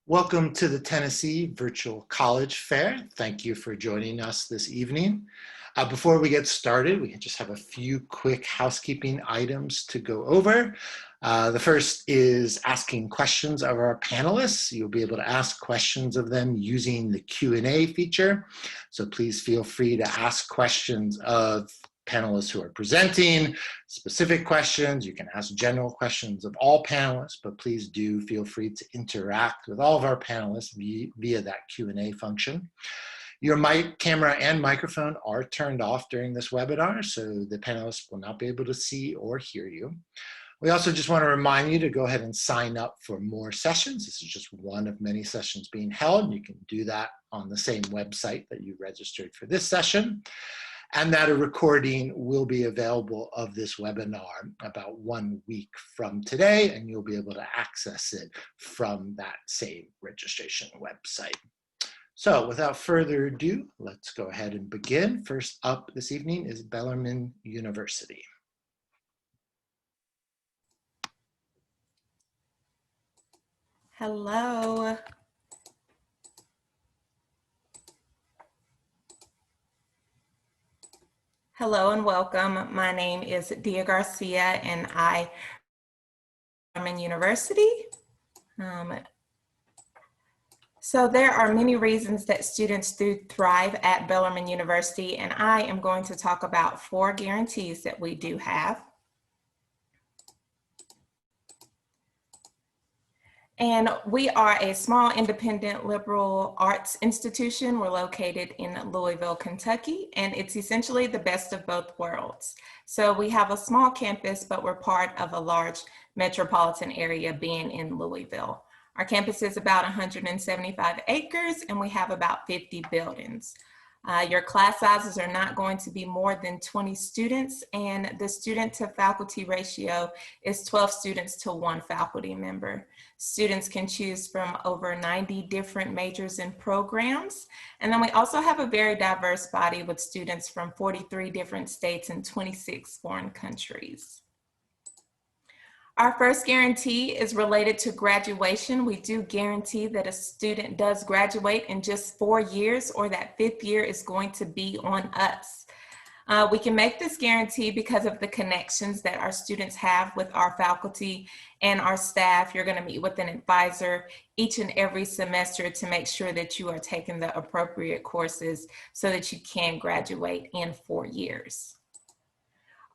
Welcome to the Tennessee Virtual College Fair. Thank you for joining us this evening. Before we get started, we just have a few quick housekeeping items to go over. The first is asking questions of our panelists. You'll be able to ask questions of them using the Q&A feature. So please feel free to ask questions of panelists who are presenting, specific questions. You can ask general questions of all panelists, but please do feel free to interact with all of our panelists via that Q&A function. Your mic, camera, and microphone are turned off during this webinar, so the panelists will not be able to see or hear you. We also just want to remind you to go ahead and sign up for more sessions. This is just one of many sessions being held. You can do that on the same website that you registered for this session. And that a recording will be available of this webinar about 1 week from today, and you'll be able to access it from that same registration website. So without further ado, let's go ahead and begin. First up this evening is Bellarmine University. Hello. Hello and welcome. My name is Dia Garcia and I am in University. So there are many reasons that students do thrive at Bellarmine University, and I am going to talk about 4 guarantees that we do have. And we are a small independent liberal arts institution. We're located in Louisville, Kentucky, and it's essentially the best of both worlds. So we have a small campus, but we're part of a large metropolitan area being in Louisville. Our campus is about 175 acres and we have about 50 buildings. Your class sizes are not going to be more than 20 students, and the student to faculty ratio is 12 students to 1 faculty member. Students can choose from over 90 different majors and programs. And then we also have a very diverse body with students from 43 different states and 26 foreign countries. Our first guarantee is related to graduation. We do guarantee that a student does graduate in just 4 years, or that 5th year is going to be on us. We can make this guarantee because of the connections that our students have with our faculty and our staff. You're going to meet with an advisor each and every semester to make sure that you are taking the appropriate courses so that you can graduate in 4 years.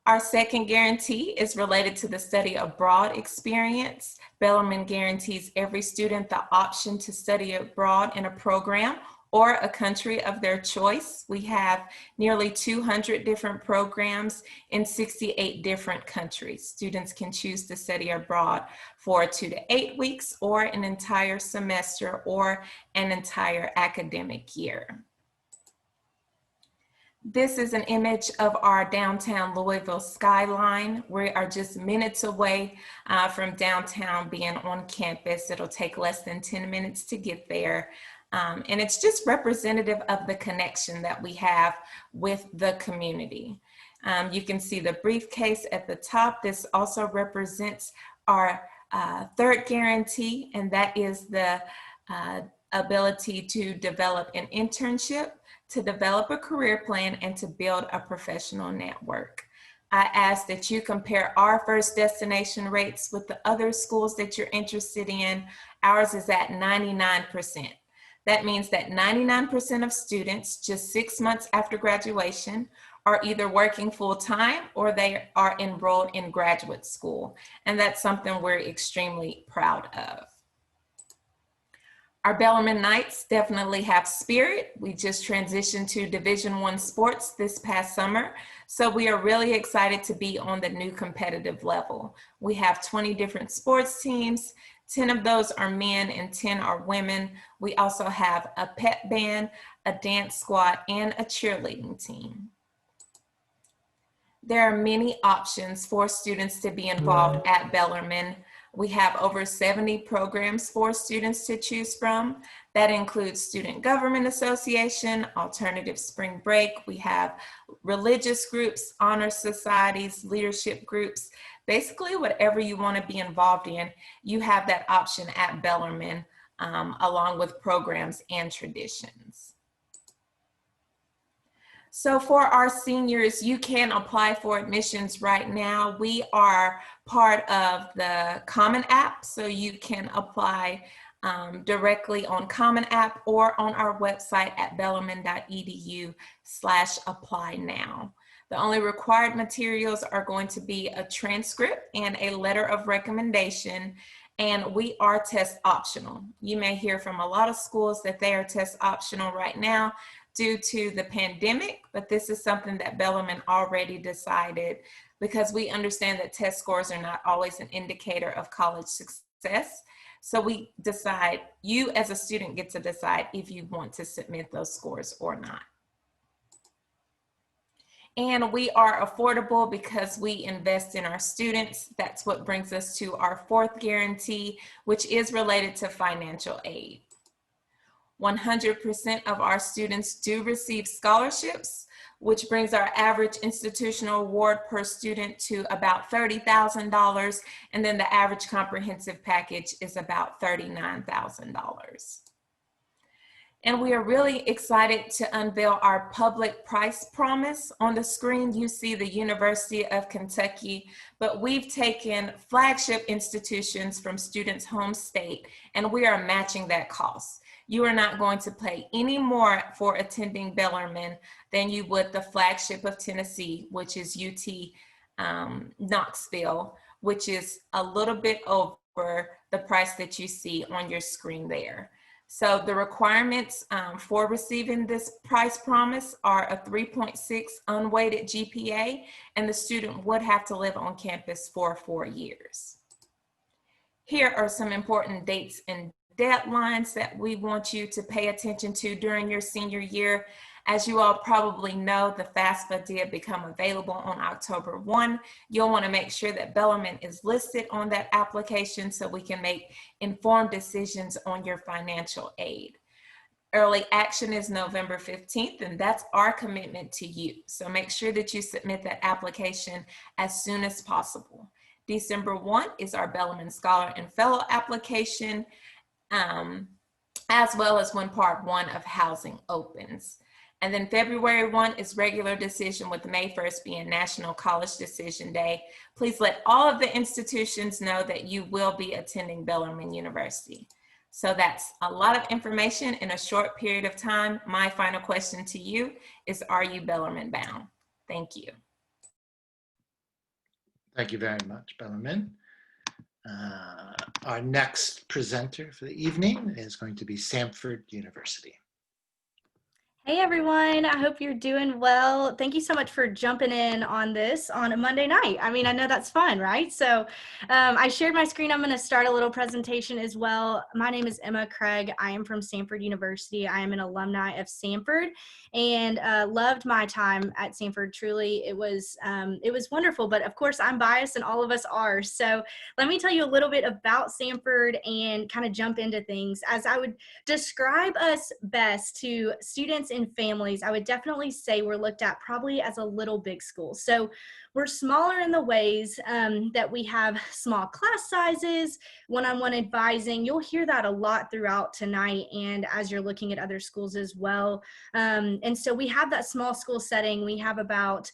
Our second guarantee is related to the study abroad experience. Bellarmine guarantees every student the option to study abroad in a program or a country of their choice. We have nearly 200 different programs in 68 different countries. Students can choose to study abroad for 2 to 8 weeks, or an entire semester, or an entire academic year. This is an image of our downtown Louisville skyline. We are just minutes away from downtown being on campus. It'll take less than 10 minutes to get there. And it's just representative of the connection that we have with the community. You can see the briefcase at the top. This also represents our third guarantee, and that is the ability to develop an internship, to develop a career plan, and to build a professional network. I ask that you compare our first destination rates with the other schools that you're interested in. Ours is at 99%. That means that 99% of students, just 6 months after graduation, are either working full-time or they are enrolled in graduate school. And that's something we're extremely proud of. Our Bellarmine Knights definitely have spirit. We just transitioned to Division I sports this past summer, so we are really excited to be on the new competitive level. We have 20 different sports teams. 10 of those are men and 10 are women. We also have a pep band, a dance squad, and a cheerleading team. There are many options for students to be involved at Bellarmine. We have over 70 programs for students to choose from. That includes Student Government Association, Alternative Spring Break. We have religious groups, honor societies, leadership groups. Basically, whatever you want to be involved in, you have that option at Bellarmine. along with programs and traditions. So for our seniors, you can apply for admissions right now. We are part of the Common App, so you can apply directly on Common App or on our website at bellarmine.edu/apply now. The only required materials are going to be a transcript and a letter of recommendation, and we are test optional. You may hear from a lot of schools that they are test optional right now due to the pandemic, but this is something that Bellarmine already decided because we understand that test scores are not always an indicator of college success. So we decide, you as a student get to decide if you want to submit those scores or not. And we are affordable because we invest in our students. That's what brings us to our fourth guarantee, which is related to financial aid. 100% of our students do receive scholarships, which brings our average institutional award per student to about $30,000. And then the average comprehensive package is about $39,000. And we are really excited to unveil our public price promise. On the screen, you see the University of Kentucky, but we've taken flagship institutions from students' home state, and we are matching that cost. You are not going to pay any more for attending Bellarmine than you would the flagship of Tennessee, which is UT Knoxville, which is a little bit over the price that you see on your screen there. So the requirements for receiving this price promise are a 3.6 unweighted GPA, and the student would have to live on campus for 4 years. Here are some important dates and deadlines that we want you to pay attention to during your senior year. As you all probably know, the FAFSA did become available on October 1. You'll want to make sure that Bellarmine is listed on that application so we can make informed decisions on your financial aid. Early action is November 15th, and that's our commitment to you. So make sure that you submit that application as soon as possible. December 1 is our Bellarmine Scholar and Fellow application, as well as when Part 1 of housing opens. And then February 1 is regular decision, with May 1st being National College Decision Day. Please let all of the institutions know that you will be attending Bellarmine University. So that's a lot of information in a short period of time. My final question to you is, are you Bellarmine bound? Thank you. Thank you very much, Bellarmine. Our next presenter for the evening is going to be Samford University. Hey everyone, I hope you're doing well. Thank you so much for jumping in on this on a Monday night. I mean, I know that's fun, right? So I shared my screen. I'm going to start a little presentation as well. My name is Emma Craig. I am from Samford University. I am an alumni of Samford and loved my time at Samford. Truly, it was wonderful, but of course I'm biased and all of us are. So let me tell you a little bit about Samford and kind of jump into things. As I would describe us best to students and families, I would definitely say we're looked at probably as a little big school. So we're smaller in the ways that we have small class sizes, one-on-one advising. You'll hear that a lot throughout tonight and as you're looking at other schools as well. And so we have that small school setting. We have about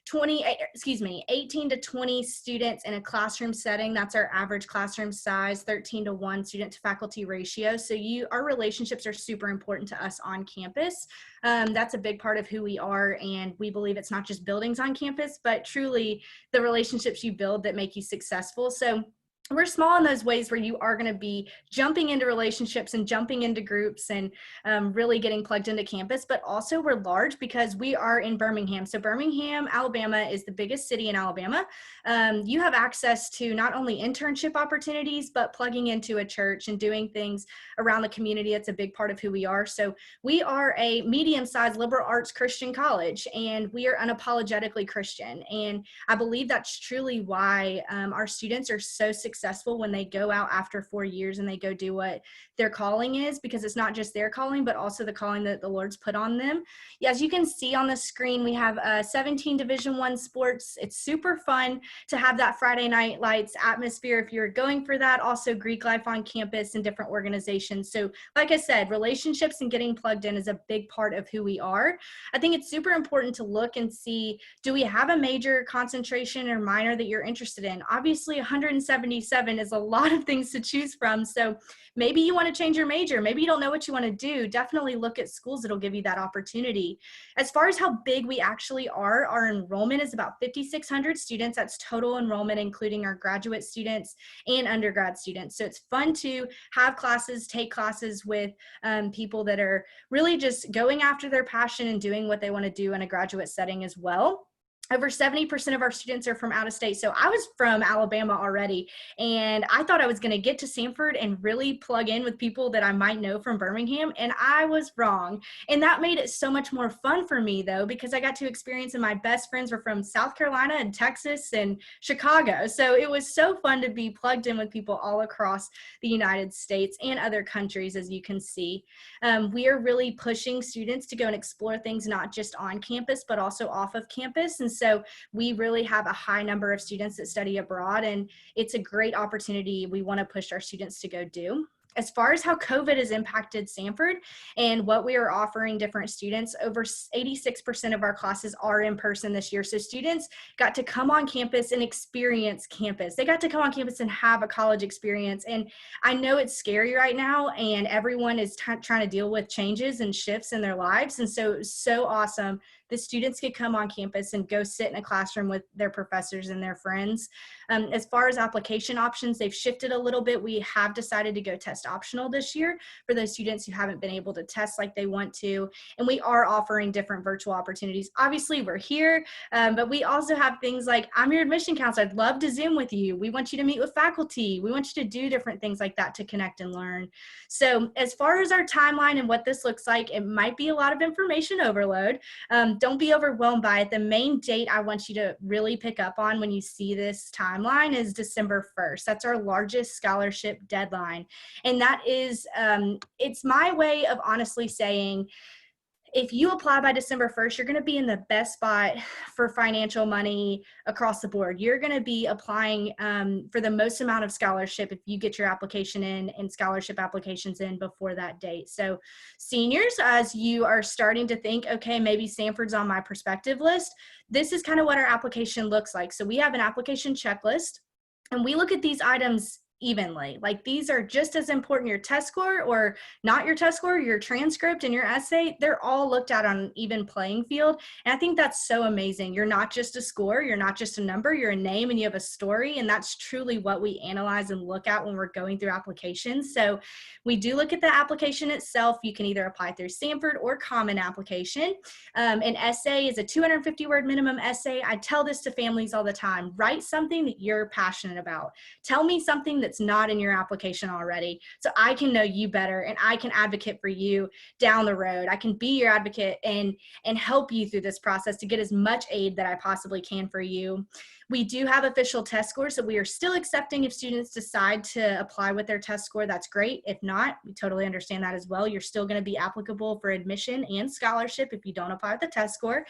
18 to 20 students in a classroom setting. That's our average classroom size, 13 to 1 student to faculty ratio. So our relationships are super important to us on campus. That's a big part of who we are. And we believe it's not just buildings on campus, but truly the relationships you build that make you successful. So we're small in those ways where you are going to be jumping into relationships and jumping into groups and really getting plugged into campus, but also we're large because we are in Birmingham. So Birmingham, Alabama is the biggest city in Alabama. You have access to not only internship opportunities, but plugging into a church and doing things around the community. It's a big part of who we are. So we are a medium-sized liberal arts Christian college, and we are unapologetically Christian. And I believe that's truly why our students are so successful successful when they go out after 4 years and they go do what their calling is, because it's not just their calling, but also the calling that the Lord's put on them. As you can see on the screen, we have 17 Division I sports. It's super fun to have that Friday Night Lights atmosphere if you're going for that. Also Greek life on campus and different organizations. So like I said, relationships and getting plugged in is a big part of who we are. I think it's super important to look and see, do we have a major, concentration, or minor that you're interested in? Obviously 177 is a lot of things to choose from. So maybe you want to change your major. Maybe you don't know what you want to do. Definitely look at schools that'll give you that opportunity. As far as how big we actually are, our enrollment is about 5,600 students. That's total enrollment, including our graduate students and undergrad students. So it's fun to have classes, take classes with people that are really just going after their passion and doing what they want to do in a graduate setting as well. Over 70% of our students are from out of state. So I was from Alabama already, and I thought I was going to get to Samford and really plug in with people that I might know from Birmingham, and I was wrong. And that made it so much more fun for me, though, because I got to experience, and my best friends were from South Carolina and Texas and Chicago. So it was so fun to be plugged in with people all across the United States and other countries, as you can see. We are really pushing students to go and explore things not just on campus, but also off of campus. And so we really have a high number of students that study abroad, and it's a great opportunity we want to push our students to go do. As far as how COVID has impacted Samford and what we are offering different students, over 86% of our classes are in person this year. So students got to come on campus and experience campus. They got to come on campus and have a college experience. And I know it's scary right now, and everyone is trying to deal with changes and shifts in their lives. And so it was so awesome the students could come on campus and go sit in a classroom with their professors and their friends. As far as application options, they've shifted a little bit. We have decided to go test optional this year for those students who haven't been able to test like they want to. And we are offering different virtual opportunities. Obviously, we're here, but we also have things like, I'm your admission counselor. I'd love to Zoom with you. We want you to meet with faculty. We want you to do different things like that to connect and learn. So as far as our timeline and what this looks like, it might be a lot of information overload. Don't be overwhelmed by it. The main date I want you to really pick up on when you see this timeline is December 1st. That's our largest scholarship deadline. And that is, it's my way of honestly saying, if you apply by December 1st, you're going to be in the best spot for financial money across the board. You're going to be applying for the most amount of scholarship if you get your application in and scholarship applications in before that date. So seniors, as you are starting to think, okay, maybe Samford's on my prospective list, this is kind of what our application looks like. So we have an application checklist, and we look at these items evenly. Like, these are just as important. Your test score or not your test score, your transcript and your essay, they're all looked at on an even playing field. And I think that's so amazing. You're not just a score, you're not just a number, you're a name and you have a story. And that's truly what we analyze and look at when we're going through applications. So we do look at the application itself. You can either apply through Samford or Common Application. An essay is a 250-word minimum essay. I tell this to families all the time. Write something that you're passionate about. Tell me something that's not in your application already, so I can know you better and I can advocate for you down the road. I can be your advocate and help you through this process to get as much aid that I possibly can for you. We do have official test scores, so we are still accepting if students decide to apply with their test score. That's great. If not, we totally understand that as well. You're still going to be applicable for admission and scholarship if you don't apply with the test score.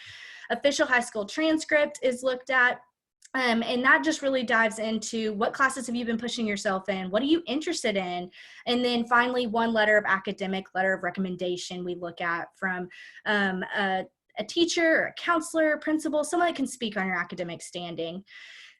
Official high school transcript is looked at. And that just really dives into what classes have you been pushing yourself in? What are you interested in? And then finally, one letter of recommendation we look at from a teacher, or a counselor, principal, someone that can speak on your academic standing.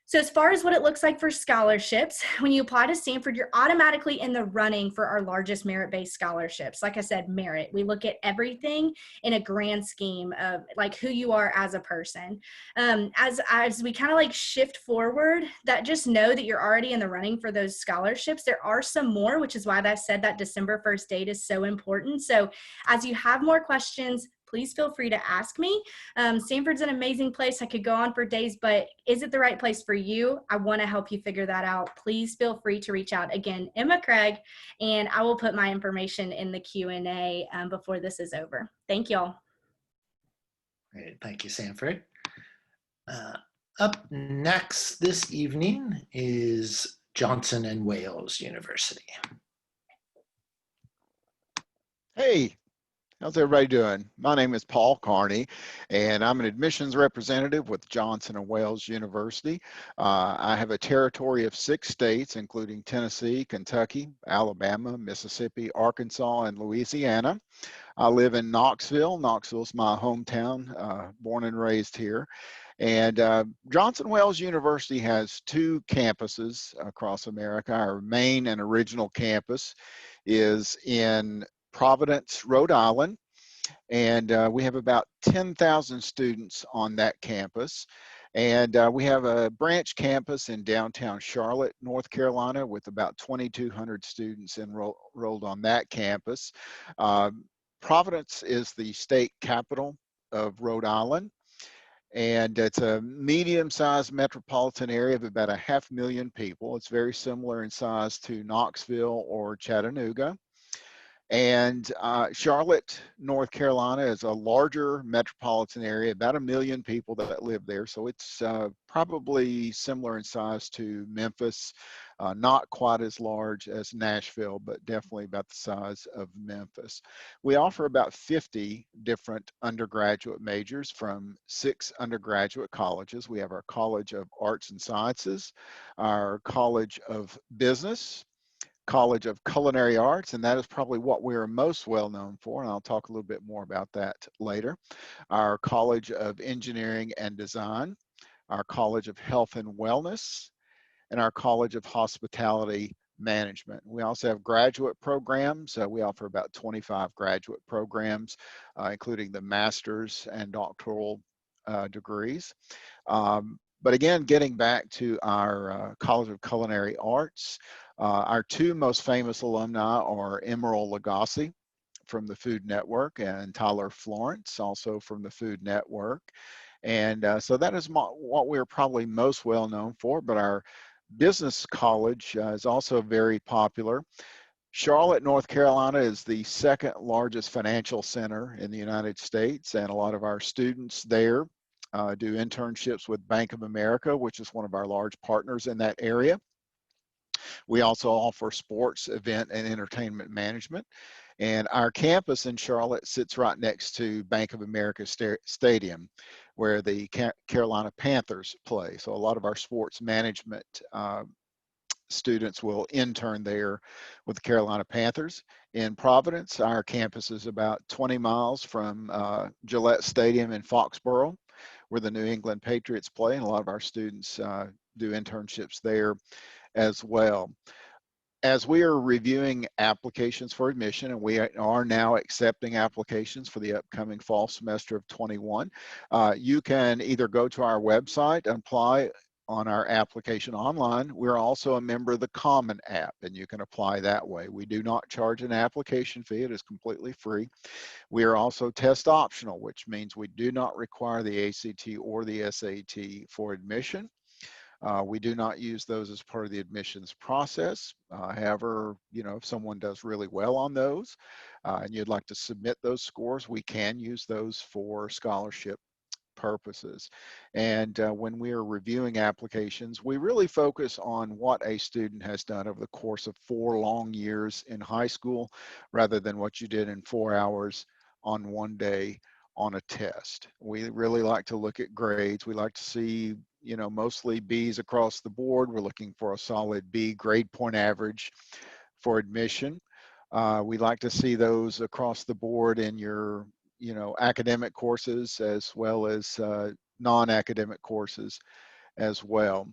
So as far as what it looks like for scholarships, when you apply to Samford, you're automatically in the running for our largest merit-based scholarships. Like I said, merit. We look at everything in a grand scheme of like who you are as a person. As we kind of like shift forward, that just know that you're already in the running for those scholarships. There are some more, which is why I said that December 1st date is so important. So as you have more questions, please feel free to ask me. Samford's an amazing place. I could go on for days, but is it the right place for you? I want to help you figure that out. Please feel free to reach out. Again, Emma Craig, and I will put my information in the Q&A before this is over. Thank y'all. Great. Thank you, Samford. Up next this evening is Johnson and Wales University. Hey, how's everybody doing? My name is Paul Carney, and I'm an admissions representative with Johnson and Wales University. I have a territory of 6 states, including Tennessee, Kentucky, Alabama, Mississippi, Arkansas, and Louisiana. I live in Knoxville. Knoxville's my hometown, born and raised here. And Johnson Wales University has 2 campuses across America. Our main and original campus is in Providence, Rhode Island, and we have about 10,000 students on that campus. And we have a branch campus in downtown Charlotte, North Carolina, with about 2,200 students enrolled on that campus. Providence is the state capital of Rhode Island, and it's a medium-sized metropolitan area of about 500,000 people. It's very similar in size to Knoxville or Chattanooga. And Charlotte, North Carolina is a larger metropolitan area, about 1 million people that live there. So it's probably similar in size to Memphis, not quite as large as Nashville, but definitely about the size of Memphis. We offer about 50 different undergraduate majors from 6 undergraduate colleges. We have our College of Arts and Sciences, our College of Business, College of Culinary Arts, and that is probably what we are most well known for, and I'll talk a little bit more about that later. Our College of Engineering and Design, our College of Health and Wellness, and our College of Hospitality Management. We also have graduate programs. We offer about 25 graduate programs, including the master's and doctoral degrees. But again, getting back to our College of Culinary Arts, our 2 most famous alumni are Emeril Lagasse from the Food Network and Tyler Florence, also from the Food Network. And so that is what we're probably most well known for, but our business college is also very popular. Charlotte, North Carolina is the 2nd largest financial center in the United States, and a lot of our students there do internships with Bank of America, which is one of our large partners in that area. We also offer sports, event, and entertainment management. And our campus in Charlotte sits right next to Bank of America Stadium, where the Carolina Panthers play. So a lot of our sports management students will intern there with the Carolina Panthers. In Providence, our campus is about 20 miles from Gillette Stadium in Foxborough, where the New England Patriots play, and a lot of our students do internships there as well. As we are reviewing applications for admission, and we are now accepting applications for the upcoming fall semester of 21, you can either go to our website and apply on our application online. We're also a member of the Common App, and you can apply that way. We do not charge an application fee. It is completely free. We are also test optional, which means we do not require the ACT or the SAT for admission. We do not use those as part of the admissions process. However, if someone does really well on those and you'd like to submit those scores, we can use those for scholarship purposes. And when we are reviewing applications, we really focus on what a student has done over the course of 4 long years in high school, rather than what you did in 4 hours on one day on a test. We really like to look at grades. We like to see, mostly B's across the board. We're looking for a solid B grade point average for admission. We like to see those across the board in your, academic courses as well as non-academic courses as well.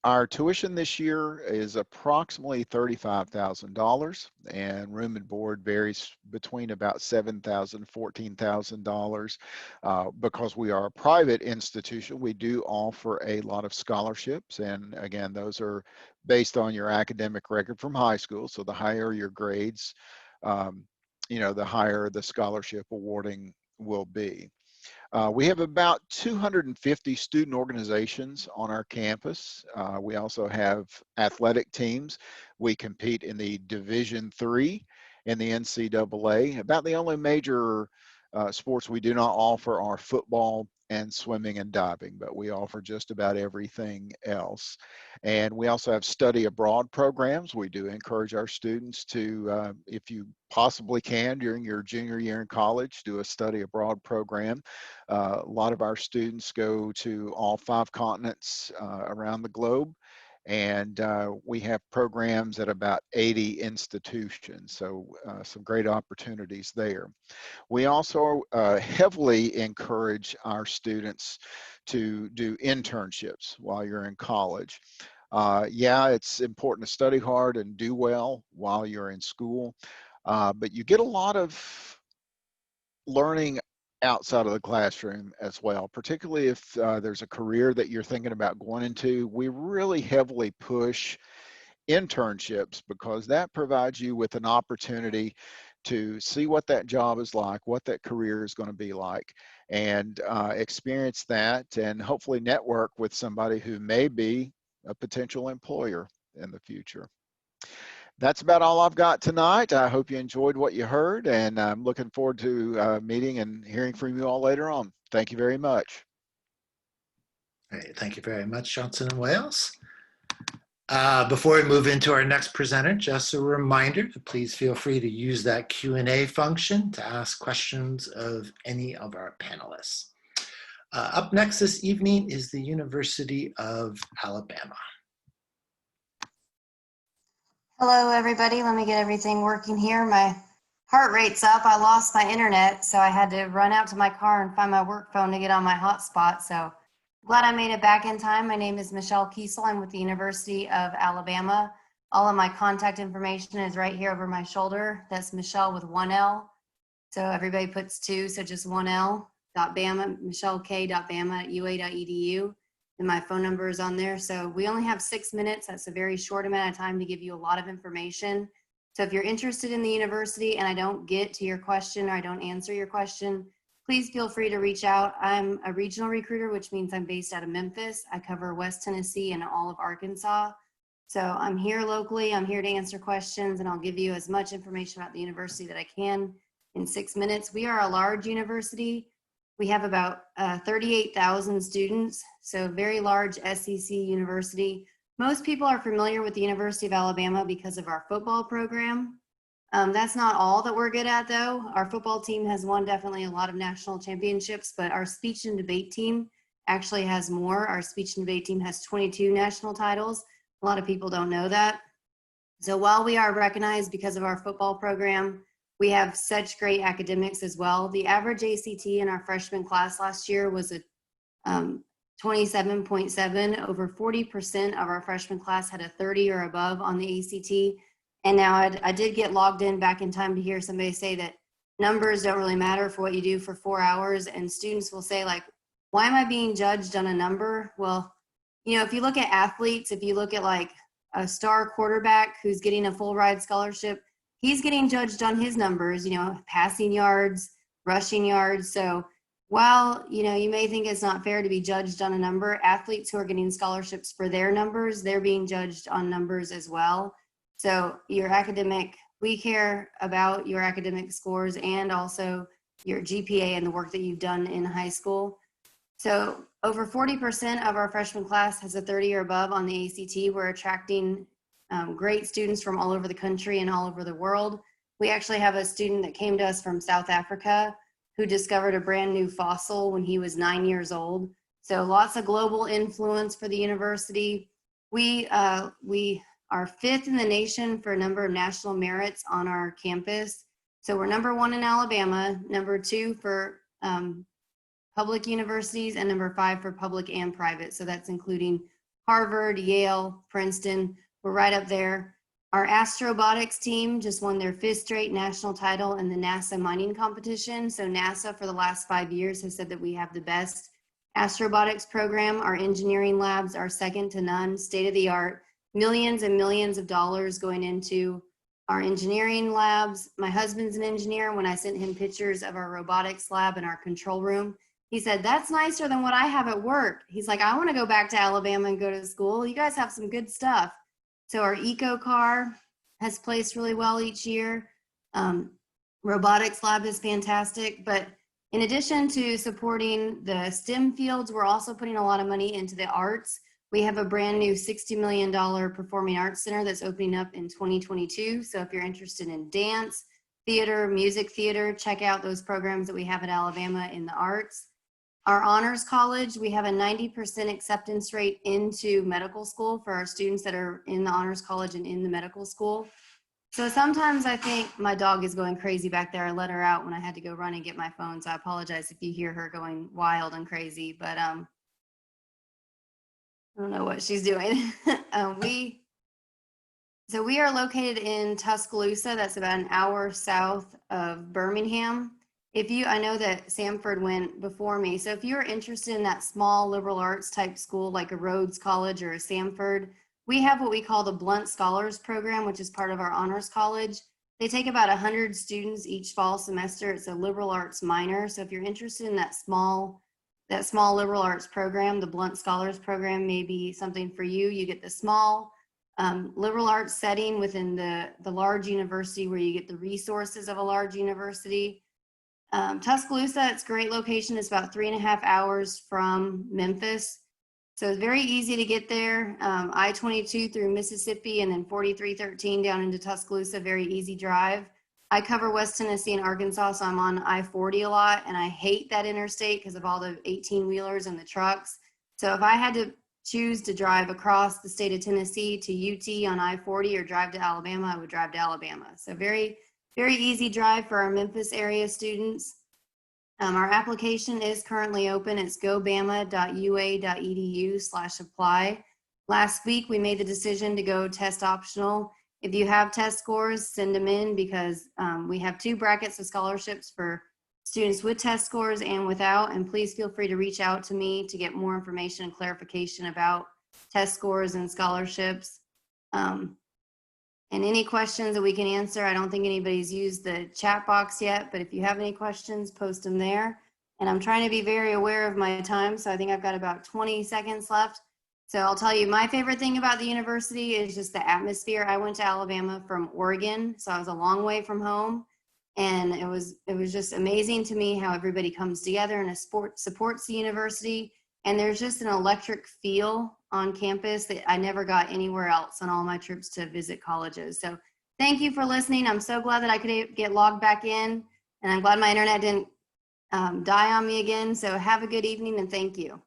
Our tuition this year is approximately $35,000, and room and board varies between about $7,000 and $14,000. Because we are a private institution, we do offer a lot of scholarships, and again, those are based on your academic record from high school. So the higher your grades, the higher the scholarship awarding will be. We have about 250 student organizations on our campus. We also have athletic teams. We compete in the Division III in the NCAA. About the only major sports we do not offer are football and swimming and diving, but we offer just about everything else. And we also have study abroad programs. We do encourage our students to, if you possibly can during your junior year in college, do a study abroad program. A lot of our students go to all 5 continents around the globe. And we have programs at about 80 institutions, so some great opportunities there. We also heavily encourage our students to do internships while you're in college. Yeah, it's important to study hard and do well while you're in school, but you get a lot of learning outside of the classroom as well, particularly if there's a career that you're thinking about going into. We really heavily push internships because that provides you with an opportunity to see what that job is like, what that career is going to be like, and experience that and hopefully network with somebody who may be a potential employer in the future. That's about all I've got tonight. I hope you enjoyed what you heard, and I'm looking forward to meeting and hearing from you all later on. Thank you very much. Great. Thank you very much, Johnson and Wales. Before we move into our next presenter, just a reminder to please feel free to use that Q&A function to ask questions of any of our panelists. Up next this evening is the University of Alabama. Hello, everybody. Let me get everything working here. My heart rate's up. I lost my internet, so I had to run out to my car and find my work phone to get on my hotspot. So glad I made it back in time. My name is Michelle Kiesel. I'm with the University of Alabama. All of my contact information is right here over my shoulder. That's Michelle with 1 L. So everybody puts 2, so just 1 L. Bama, michellek.bama@ua.edu. And my phone number is on there. So we only have 6 minutes. That's a very short amount of time to give you a lot of information. So if you're interested in the university and I don't get to your question or I don't answer your question, please feel free to reach out. I'm a regional recruiter, which means I'm based out of Memphis. I cover West Tennessee and all of Arkansas. So I'm here locally. I'm here to answer questions, and I'll give you as much information about the university that I can in 6 minutes. We are a large university. We have about 38,000 students, so very large SEC university. Most people are familiar with the University of Alabama because of our football program. That's not all that we're good at, though. Our football team has won definitely a lot of national championships, but our speech and debate team actually has more. Our speech and debate team has 22 national titles. A lot of people don't know that. So while we are recognized because of our football program, we have such great academics as well. The average ACT in our freshman class last year was a 27.7. Over 40% of our freshman class had a 30 or above on the ACT. And now I did get logged in back in time to hear somebody say that numbers don't really matter for what you do for 4 hours. And students will say, like, why am I being judged on a number? Well, you know, if you look at athletes, if you look at like a star quarterback who's getting a full ride scholarship, he's getting judged on his numbers, you know, passing yards, rushing yards. So while, you know, you may think it's not fair to be judged on a number, athletes who are getting scholarships for their numbers, they're being judged on numbers as well. So your academic, we care about your academic scores and also your GPA and the work that you've done in high school. So over 40% of our freshman class has a 30 or above on the ACT. We're attracting great students from all over the country and all over the world. We actually have a student that came to us from South Africa who discovered a brand new fossil when he was 9 years old. So lots of global influence for the university. We are 5th in the nation for a number of national merits on our campus. So we're number 1 in Alabama, number 2 for public universities, and number 5 for public and private. So that's including Harvard, Yale, Princeton. We're right up there. Our astrobotics team just won their 5th straight national title in the NASA mining competition. So NASA for the last 5 years has said that we have the best astrobotics program. Our engineering labs are second to none, state of the art, millions and millions of dollars going into our engineering labs. My husband's an engineer. When I sent him pictures of our robotics lab and our control room, he said, that's nicer than what I have at work. He's like, I want to go back to Alabama and go to school. You guys have some good stuff. So our eco car has placed really well each year. Robotics lab is fantastic, but In addition to supporting the STEM fields, we're also putting a lot of money into the arts. We have a brand new $60 million Performing Arts Center that's opening up in 2022. So if you're interested in dance, theater, music theater, check out those programs that we have at Alabama in the arts. Our honors college, we have a 90% acceptance rate into medical school for our students that are in the honors college and in the medical school. So sometimes I think my dog is going crazy back there. I let her out when I had to go run and get my phone. So I apologize if you hear her going wild and crazy, but I don't know what she's doing. So we are located in Tuscaloosa. That's about an hour south of Birmingham. I know that Samford went before me. So if you're interested in that small liberal arts type school, like a Rhodes College or a Samford, we have what we call the Blunt Scholars Program, which is part of our honors college. They take about 100 students each fall semester. It's a liberal arts minor. So if you're interested in that small liberal arts program, the Blunt Scholars Program may be something for you. You get the small liberal arts setting within the large university where you get the resources of a large university. Tuscaloosa, it's a great location. It's about 3.5 hours from Memphis. So it's very easy to get there. I-22 through Mississippi and then 4313 down into Tuscaloosa, very easy drive. I cover West Tennessee and Arkansas, so I'm on I-40 a lot, and I hate that interstate because of all the 18-wheelers and the trucks. So if I had to choose to drive across the state of Tennessee to UT on I-40 or drive to Alabama, I would drive to Alabama. So very, very easy drive for our Memphis area students. Our application is currently open. It's gobama.ua.edu/apply. Last week, we made the decision to go test optional. If you have test scores, send them in because we have 2 brackets of scholarships for students with test scores and without. And please feel free to reach out to me to get more information and clarification about test scores and scholarships. And any questions that we can answer, I don't think anybody's used the chat box yet, but if you have any questions, post them there. And I'm trying to be very aware of my time, so I think I've got about 20 seconds left. So I'll tell you, my favorite thing about the university is just the atmosphere. I went to Alabama from Oregon, so I was a long way from home. And it was just amazing to me how everybody comes together and supports the university. And there's just an electric feel on campus that I never got anywhere else on all my trips to visit colleges. So thank you for listening. I'm so glad that I could get logged back in, and I'm glad my internet didn't die on me again. So have a good evening and thank you.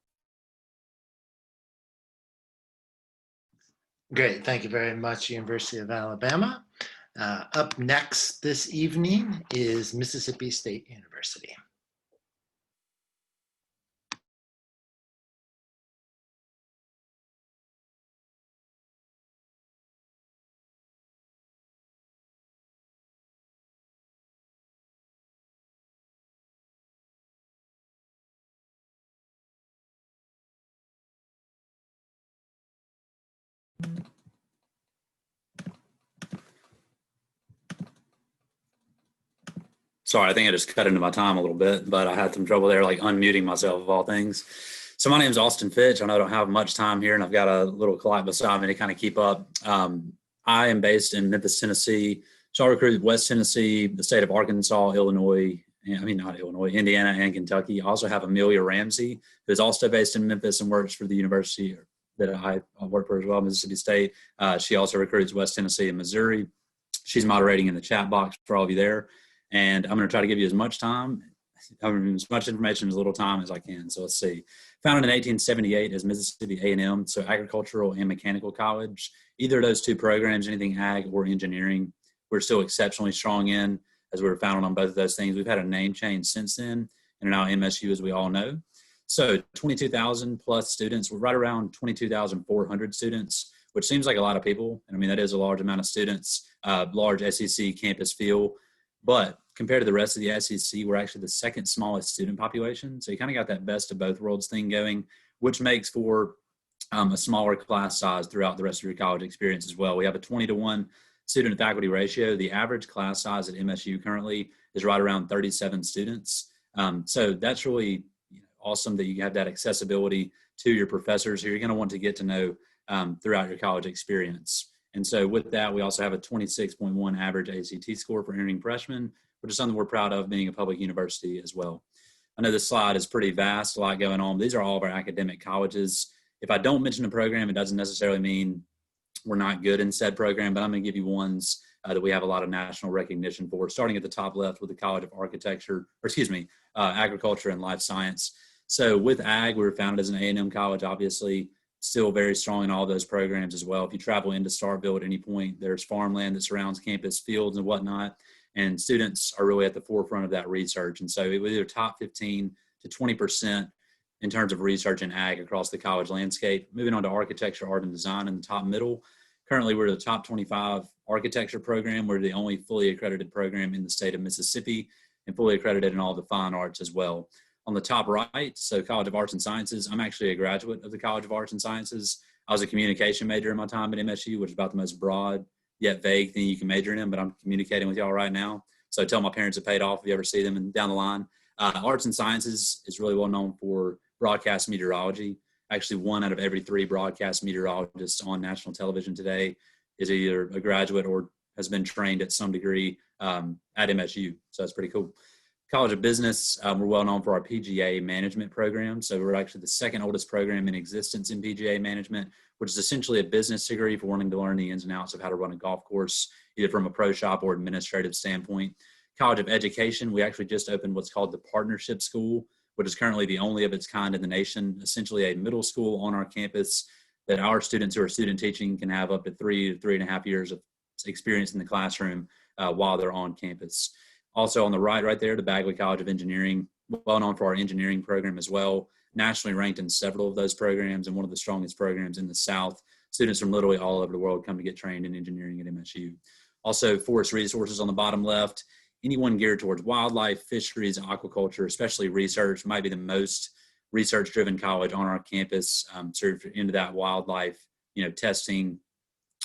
Great, thank you very much, University of Alabama. Up next this evening is Mississippi State University. Sorry, I think I just cut into my time a little bit, but I had some trouble there, like unmuting myself of all things. So my name is Austin Fitch. I know I don't have much time here, and I've got a little clock beside me to kind of keep up. I am based in Memphis, Tennessee. So I recruited West Tennessee, the state of Arkansas, Indiana, and Kentucky. I also have Amelia Ramsey, who is also based in Memphis and works for the university that I work for as well, Mississippi State. She also recruits West Tennessee and Missouri. She's moderating in the chat box for all of you there. And I'm going to try to give you as much information, as little time as I can. So let's see. Founded in 1878 as Mississippi A&M, so agricultural and mechanical college. Either of those 2 programs, anything ag or engineering, we're still exceptionally strong in, as we were founded on both of those things. We've had a name change since then, and are now MSU, as we all know. So 22,000 plus students. We're right around 22,400 students, which seems like a lot of people. And I mean, that is a large amount of students, large SEC campus feel. But compared to the rest of the SEC, we're actually the 2nd smallest student population. So you kind of got that best of both worlds thing going, which makes for a smaller class size throughout the rest of your college experience as well. We have a 20-to-1 student to faculty ratio. The average class size at MSU currently is right around 37 students. So that's really awesome that you have that accessibility to your professors who you're going to want to get to know throughout your college experience. And so with that, we also have a 26.1 average ACT score for entering freshmen, which is something we're proud of being a public university as well. I know this slide is pretty vast, a lot going on. These are all of our academic colleges. If I don't mention a program, it doesn't necessarily mean we're not good in said program, but I'm going to give you ones that we have a lot of national recognition for, starting at the top left with the College of Agriculture and Life Science. So with Ag, we were founded as an A&M college, obviously, still very strong in all those programs as well. If you travel into Starkville at any point, there's farmland that surrounds campus, fields and whatnot, and students are really at the forefront of that research. And so it was either top 15 to 20% in terms of research in Ag across the college landscape. Moving on to Architecture, Art, and Design in the top middle. Currently, we're the top 25 architecture program. We're the only fully accredited program in the state of Mississippi and fully accredited in all the fine arts as well. On the top right, so College of Arts and Sciences, I'm actually a graduate of the College of Arts and Sciences. I was a communication major in my time at MSU, which is about the most broad yet vague thing you can major in, but I'm communicating with y'all right now. So tell my parents it paid off if you ever see them and down the line. Arts and Sciences is really well known for broadcast meteorology. Actually, 1 out of every 3 broadcast meteorologists on national television today is either a graduate or has been trained at some degree at MSU. So that's pretty cool. College of Business, we're well known for our PGA management program. So we're actually the second oldest program in existence in PGA management, which is essentially a business degree for wanting to learn the ins and outs of how to run a golf course, either from a pro shop or administrative standpoint. College of Education, we actually just opened what's called the Partnership School, which is currently the only of its kind in the nation, essentially a middle school on our campus that our students who are student teaching can have up to 3 to 3.5 years of experience in the classroom while they're on campus. Also on the right there, the Bagley College of Engineering, well known for our engineering program as well, nationally ranked in several of those programs and one of the strongest programs in the South. Students from literally all over the world come to get trained in engineering at MSU. Also, forest resources on the bottom left. Anyone geared towards wildlife, fisheries, aquaculture, especially research, might be the most research-driven college on our campus. So if you're into that wildlife, testing,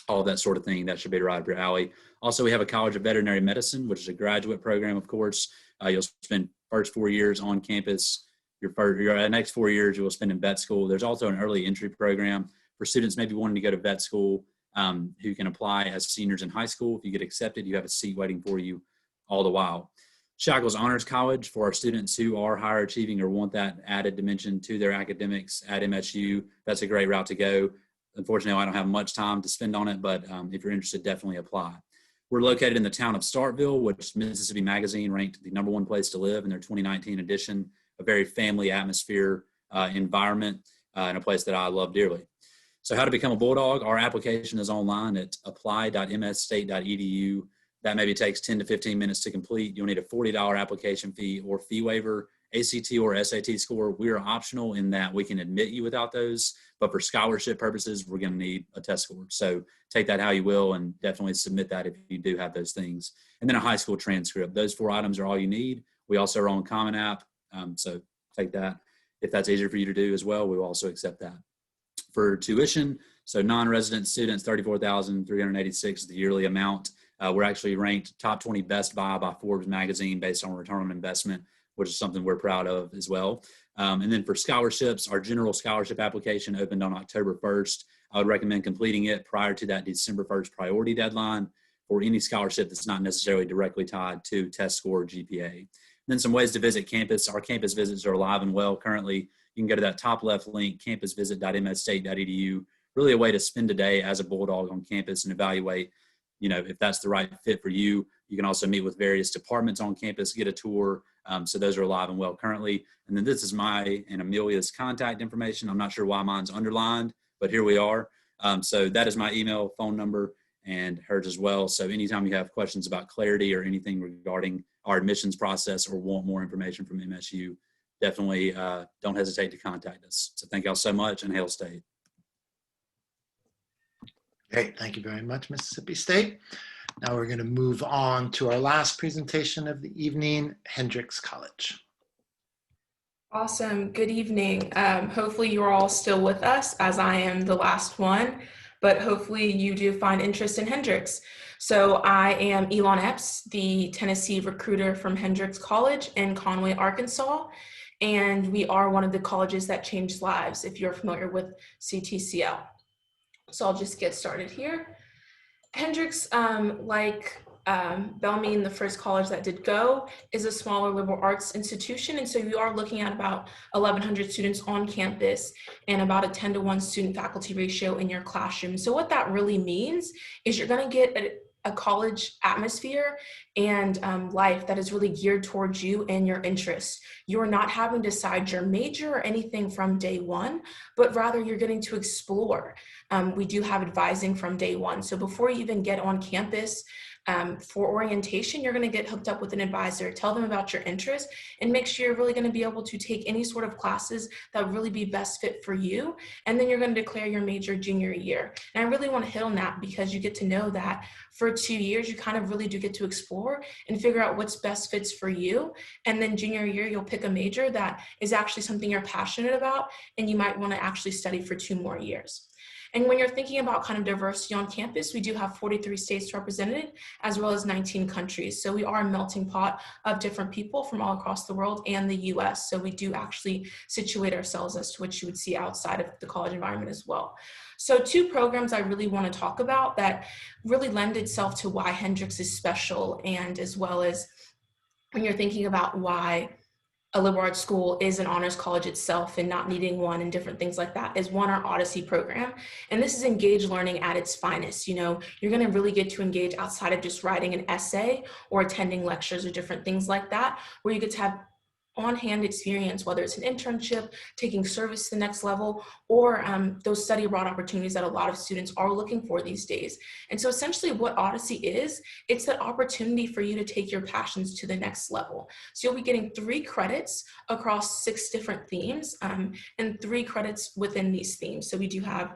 all that sort of thing, that should be right up your alley. Also, we have a College of Veterinary Medicine, which is a graduate program, of course. You'll spend first 4 years on campus. Your next 4 years, you will spend in vet school. There's also an early entry program for students maybe wanting to go to vet school who can apply as seniors in high school. If you get accepted, you have a seat waiting for you all the while. Shackles Honors College for our students who are higher achieving or want that added dimension to their academics at MSU. That's a great route to go. Unfortunately, I don't have much time to spend on it, but if you're interested, definitely apply. We're located in the town of Starkville, which Mississippi Magazine ranked the #1 place to live in their 2019 edition. A very family atmosphere, environment, and a place that I love dearly. So how to become a Bulldog? Our application is online at apply.msstate.edu. That maybe takes 10 to 15 minutes to complete. You'll need a $40 application fee or fee waiver. ACT or SAT score, we are optional in that we can admit you without those, but for scholarship purposes, we're going to need a test score. So take that how you will and definitely submit that if you do have those things. And then a high school transcript. Those 4 items are all you need. We also are on Common App, so take that. If that's easier for you to do as well, we will also accept that. For tuition, so non-resident students, $34,386 is the yearly amount. We're actually ranked top 20 Best Buy by Forbes magazine based on return on investment, which is something we're proud of as well. And then for scholarships, our general scholarship application opened on October 1st. I would recommend completing it prior to that December 1st priority deadline for any scholarship that's not necessarily directly tied to test score or GPA. And then some ways to visit campus. Our campus visits are alive and well currently. You can go to that top left link, campusvisit.msstate.edu. Really a way to spend a day as a Bulldog on campus and evaluate, if that's the right fit for you. You can also meet with various departments on campus, get a tour. So those are alive and well currently. And then this is my and Amelia's contact information. I'm not sure why mine's underlined, but here we are. So that is my email, phone number, and hers as well. So anytime you have questions about clarity or anything regarding our admissions process or want more information from MSU, definitely don't hesitate to contact us. So thank y'all so much, and Hail State. Great, thank you very much, Mississippi State. Now we're going to move on to our last presentation of the evening, Hendrix College. Awesome, good evening. Hopefully you're all still with us as I am the last one, but hopefully you do find interest in Hendrix. So I am Elon Epps, the Tennessee recruiter from Hendrix College in Conway, Arkansas. And we are one of the colleges that change lives, if you're familiar with CTCL. So I'll just get started here. Hendrix, like Bellarmine, the first college that did go, is a smaller liberal arts institution. And so you are looking at about 1,100 students on campus and about a 10-to-1 student faculty ratio in your classroom. So what that really means is you're going to get a college atmosphere and life that is really geared towards you and your interests. You're not having to decide your major or anything from day one, but rather you're getting to explore. We do have advising from day one. So before you even get on campus, for orientation, you're going to get hooked up with an advisor, tell them about your interests, and make sure you're really going to be able to take any sort of classes that would really be best fit for you. And then you're going to declare your major junior year. And I really want to hit on that because you get to know that for 2 years, you kind of really do get to explore and figure out what's best fits for you. And then junior year, you'll pick a major that is actually something you're passionate about, and you might want to actually study for 2 more years. And when you're thinking about kind of diversity on campus, we do have 43 states represented, as well as 19 countries. So we are a melting pot of different people from all across the world and the US. So we do actually situate ourselves as to what you would see outside of the college environment as well. So 2 programs I really want to talk about that really lend itself to why Hendrix is special, and as well as when you're thinking about why a liberal arts school is an honors college itself and not needing one and different things like that, is one, our Odyssey program. And this is engaged learning at its finest. You know, you're going to really get to engage outside of just writing an essay or attending lectures or different things like that, where you get to have on-hand experience, whether it's an internship, taking service to the next level, or those study abroad opportunities that a lot of students are looking for these days. And so essentially what Odyssey is, it's that opportunity for you to take your passions to the next level. So you'll be getting 3 credits across 6 different themes, and 3 credits within these themes. So we do have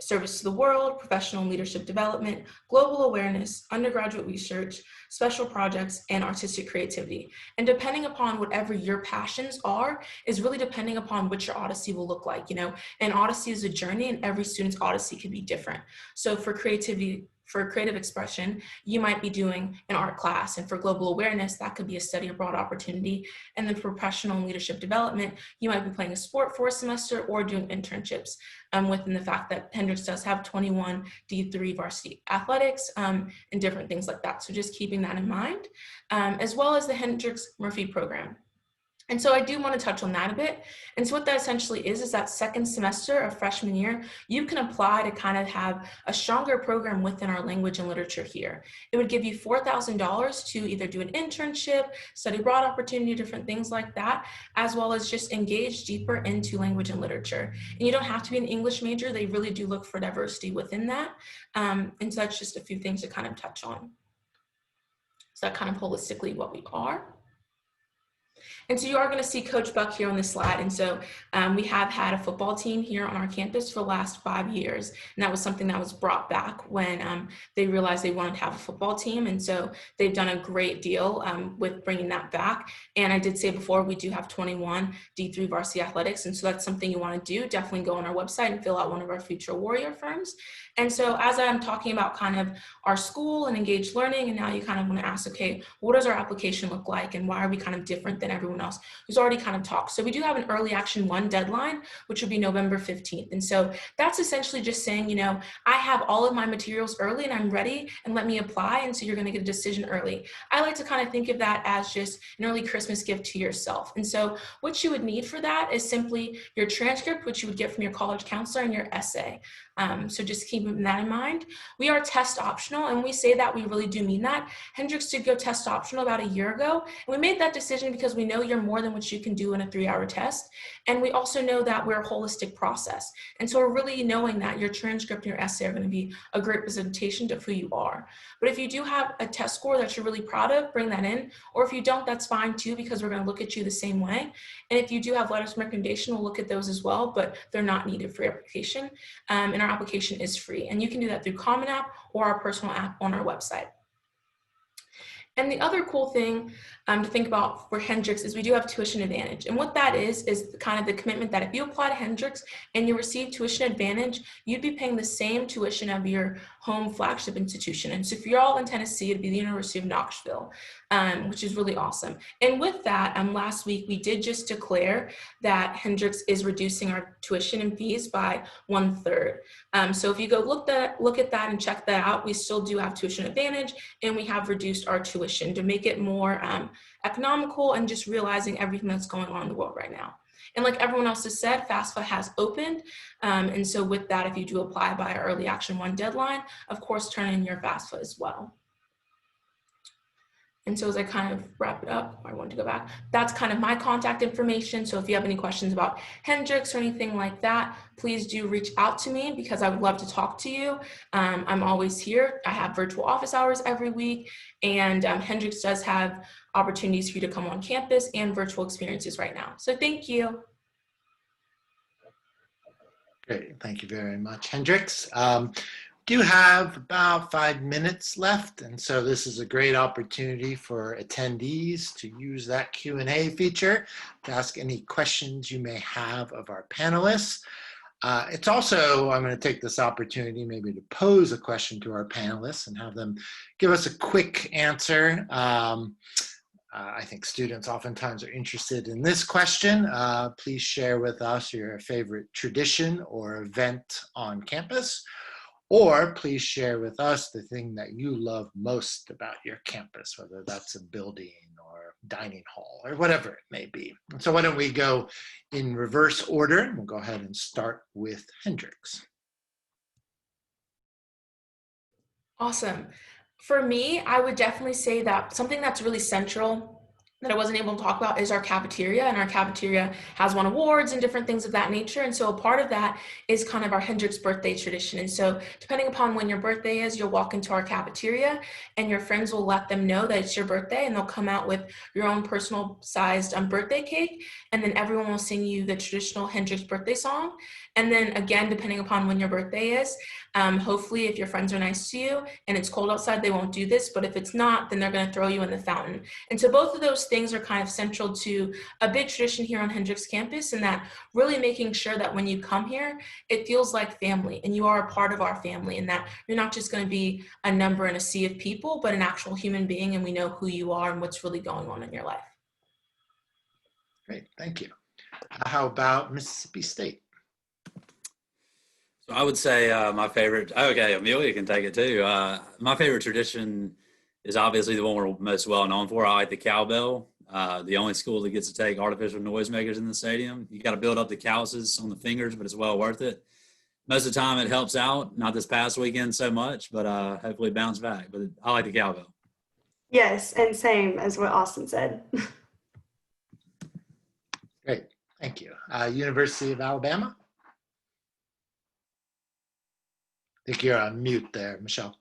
service to the world, professional and leadership development, global awareness, undergraduate research, special projects, and artistic creativity. And depending upon whatever your passions are, is really depending upon what your Odyssey will look like. You know, an Odyssey is a journey, and every student's Odyssey could be different. So for creativity, for creative expression, you might be doing an art class, and for global awareness, that could be a study abroad opportunity. And then for professional and leadership development, you might be playing a sport for a semester or doing internships, within the fact that Hendrix does have 21 D3 varsity athletics, and different things like that. So just keeping that in mind, as well as the Hendrix Murphy program. And so I do want to touch on that a bit. And so what that essentially is that second semester of freshman year, you can apply to kind of have a stronger program within our language and literature here. It would give you $4,000 to either do an internship, study abroad opportunity, different things like that, as well as just engage deeper into language and literature. And you don't have to be an English major. They really do look for diversity within that. And so that's just a few things to kind of touch on. So that kind of holistically what we are. And so you are going to see Coach Buck here on this slide. And so we have had a football team here on our campus for the last 5 years. And that was something that was brought back when they realized they wanted to have a football team. And so they've done a great deal with bringing that back. And I did say before, we do have 21 D3 varsity athletics. And so that's something you want to do. Definitely go on our website and fill out one of our future warrior firms. And so as I'm talking about kind of our school and engaged learning, and now you kind of want to ask, okay, what does our application look like, and why are we kind of different than everyone else who's already kind of talked? So we do have an early action 1 deadline, which would be November 15th. And so that's essentially just saying, you know, I have all of my materials early and I'm ready, and let me apply. And so you're going to get a decision early. I like to kind of think of that as just an early Christmas gift to yourself. And so what you would need for that is simply your transcript, which you would get from your college counselor, and your essay. So just keeping that in mind. We are test optional, and we say that we really do mean that. Hendrix did go test optional about a year ago, and we made that decision because we know you're more than what you can do in a 3-hour test. And we also know that we're a holistic process. And so we're really knowing that your transcript and your essay are going to be a great presentation of who you are. But if you do have a test score that you're really proud of, bring that in. Or if you don't, that's fine too, because we're going to look at you the same way. And if you do have letters of recommendation, we'll look at those as well, but they're not needed for your application. And our application is free. And you can do that through Common App or our personal app on our website. And the other cool thing to think about for Hendrix is we do have tuition advantage. And what that is kind of the commitment that if you apply to Hendrix and you receive tuition advantage, you'd be paying the same tuition of your home flagship institution. And so if you're all in Tennessee, it'd be the University of Knoxville, which is really awesome. And with that, last week, we did just declare that Hendrix is reducing our tuition and fees by 1/3. So if you go look at that and check that out, we still do have tuition advantage, and we have reduced our tuition to make it more economical and just realizing everything that's going on in the world right now. And like everyone else has said, FAFSA has opened. And so with that, if you do apply by our early action 1 deadline, of course, turn in your FAFSA as well. And so as I kind of wrap it up, I want to go back. That's kind of my contact information. So if you have any questions about Hendrix or anything like that, please do reach out to me because I would love to talk to you. I'm always here. I have virtual office hours every week, and Hendrix does have opportunities for you to come on campus and virtual experiences right now. So thank you. Great, thank you very much, Hendrix. Do have about 5 minutes left, and so this is a great opportunity for attendees to use that Q&A feature to ask any questions you may have of our panelists. It's also, I'm going to take this opportunity maybe to pose a question to our panelists and have them give us a quick answer. I think students oftentimes are interested in this question. Please share with us your favorite tradition or event on campus. Or please share with us the thing that you love most about your campus, whether that's a building or dining hall or whatever it may be. And so why don't we go in reverse order? We'll go ahead and start with Hendrix. Awesome. For me, I would definitely say that something that's really central that I wasn't able to talk about is our cafeteria, and our cafeteria has won awards and different things of that nature. And so a part of that is kind of our Hendrix birthday tradition. And so depending upon when your birthday is, you'll walk into our cafeteria and your friends will let them know that it's your birthday, and they'll come out with your own personal sized birthday cake. And then everyone will sing you the traditional Hendrix birthday song. And then again, depending upon when your birthday is, hopefully if your friends are nice to you and it's cold outside, they won't do this. But if it's not, then they're going to throw you in the fountain. And so both of those things are kind of central to a big tradition here on Hendrix campus, and that really making sure that when you come here, it feels like family and you are a part of our family, and that you're not just going to be a number in a sea of people, but an actual human being, and we know who you are and what's really going on in your life. Great, thank you. How about Mississippi State? So I would say my favorite, okay, Amelia can take it too. My favorite tradition is obviously the one we're most well known for. I like the cowbell. The only school that gets to take artificial noisemakers in the stadium. You got to build up the calluses on the fingers, but it's well worth it. Most of the time it helps out. Not this past weekend so much, but hopefully bounce back. But I like the cowbell. Yes, and same as what Austin said. Great, thank you. University of Alabama? I think you're on mute there, Michelle.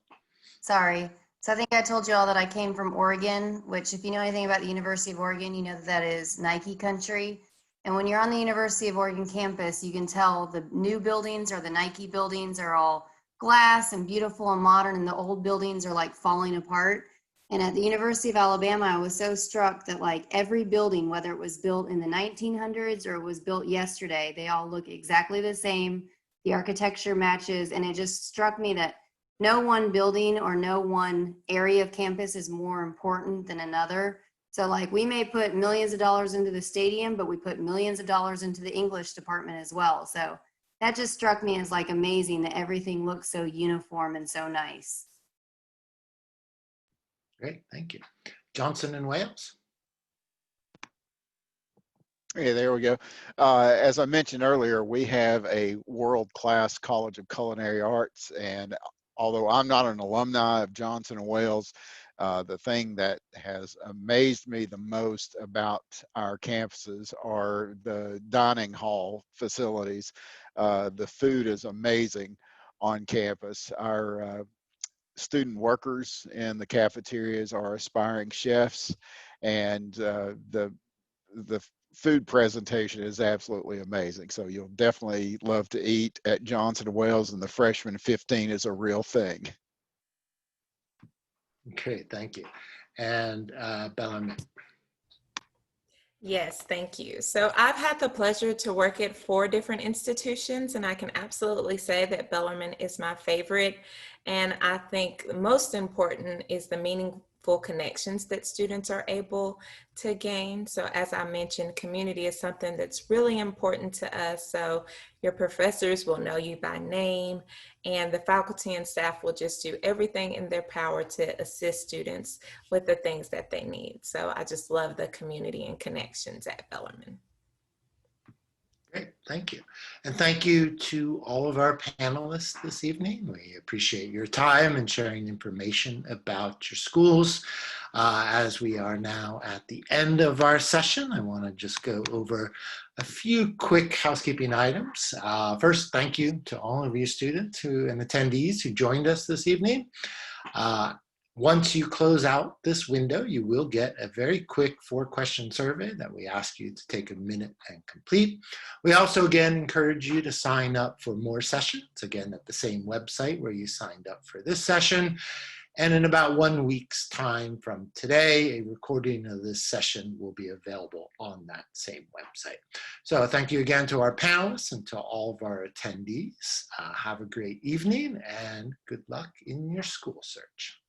Sorry. So I think I told you all that I came from Oregon, which if you know anything about the University of Oregon, you know that is Nike country. And when you're on the University of Oregon campus, you can tell the new buildings or the Nike buildings are all glass and beautiful and modern, and the old buildings are like falling apart. And at the University of Alabama, I was so struck that like every building, whether it was built in the 1900s or it was built yesterday, they all look exactly the same. The architecture matches, and it just struck me that no one building or no one area of campus is more important than another. So like we may put millions of dollars into the stadium, but we put millions of dollars into the English department as well. So that just struck me as like amazing that everything looks so uniform and so nice. Great, thank you. Johnson and Wales? Hey, there we go. As I mentioned earlier, we have a world-class College of Culinary Arts, and although I'm not an alumni of Johnson & Wales, the thing that has amazed me the most about our campuses are the dining hall facilities. The food is amazing on campus. Our student workers in the cafeterias are aspiring chefs, and the food presentation is absolutely amazing. So you'll definitely love to eat at Johnson & Wales, and the freshman 15 is a real thing. Great, thank you. And Bellarmine? Yes, thank you. So I've had the pleasure to work at 4 different institutions, and I can absolutely say that Bellarmine is my favorite. And I think the most important is the meaningful connections that students are able to gain. So as I mentioned, community is something that's really important to us. So Your professors will know you by name, and the faculty and staff will just do everything in their power to assist students with the things that they need. So I just love the community and connections at Bellarmine. Great, thank you. And thank you to all of our panelists this evening. We appreciate your time and sharing information about your schools. As we are now at the end of our session, I want to just go over a few quick housekeeping items. First, thank you to all of you students and attendees who joined us this evening. Once you close out this window, you will get a very quick 4-question survey that we ask you to take a minute and complete. We also, again, encourage you to sign up for more sessions, again, at the same website where you signed up for this session. And in about 1 week's time from today, a recording of this session will be available on that same website. So thank you again to our panelists and to all of our attendees. Have a great evening and good luck in your school search.